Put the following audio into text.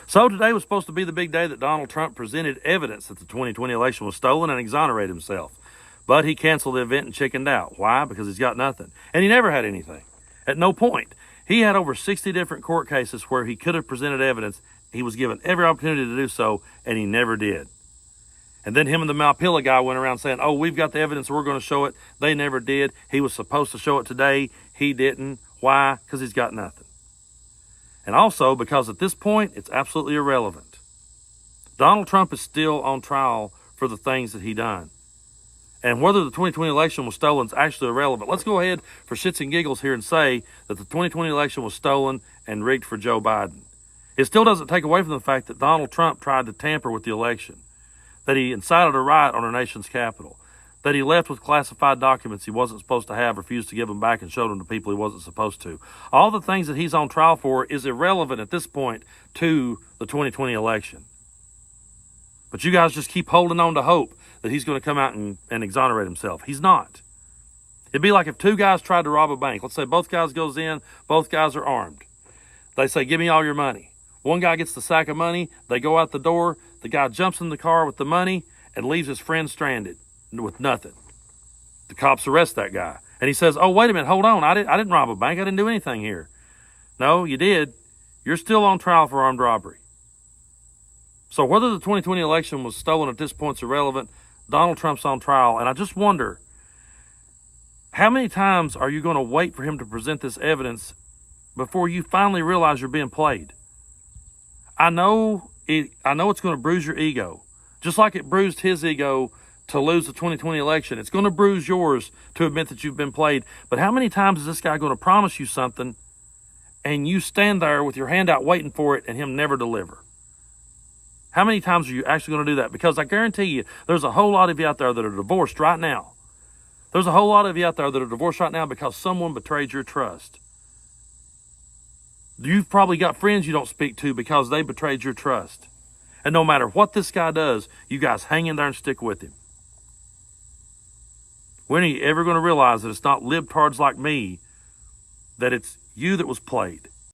So today was supposed to be the big day that Donald Trump presented evidence that the 2020 election was stolen and exonerated himself. But he canceled the event and chickened out. Why? Because he's got nothing. And he never had anything. At no point. He had over 60 different court cases where he could have presented evidence. He was given every opportunity to do so, and he never did. And then him and the Malpilla guy went around saying, oh, we've got the evidence, we're going to show it. They never did. He was supposed to show it today. He didn't. Why? Because he's got nothing. And also because at this point, it's absolutely irrelevant. Donald Trump is still on trial for the things that he done. And whether the 2020 election was stolen is actually irrelevant. Let's go ahead for shits and giggles here and say that the 2020 election was stolen and rigged for Joe Biden. It still doesn't take away from the fact that Donald Trump tried to tamper with the election, that he incited a riot on our nation's capital, that he left with classified documents he wasn't supposed to have, refused to give them back, and showed them to people he wasn't supposed to. All the things that he's on trial for is irrelevant at this point to the 2020 election. But you guys just keep holding on to hope that he's going to come out and exonerate himself. He's not. It'd be like if two guys tried to rob a bank. Let's say both guys goes in, both guys are armed. They say, give me all your money. One guy gets the sack of money, they go out the door, the guy jumps in the car with the money and leaves his friend stranded with nothing. The cops arrest that guy. And he says, oh, wait a minute, hold on. I didn't rob a bank. I didn't do anything here. No, you did. You're still on trial for armed robbery. So whether the 2020 election was stolen at this point is irrelevant. Donald Trump's on trial. And I just wonder, how many times are you going to wait for him to present this evidence before you finally realize you're being played? I know it's going to bruise your ego. Just like it bruised his ego to lose the 2020 election. It's going to bruise yours to admit that you've been played. But how many times is this guy going to promise you something and you stand there with your hand out waiting for it and him never deliver? How many times are you actually going to do that? Because I guarantee you, there's a whole lot of you out there that are divorced right now. There's a whole lot of you out there that are divorced right now because someone betrayed your trust. You've probably got friends you don't speak to because they betrayed your trust. And no matter what this guy does, you guys hang in there and stick with him. When are you ever going to realize that it's not libtards like me, that it's you that was played?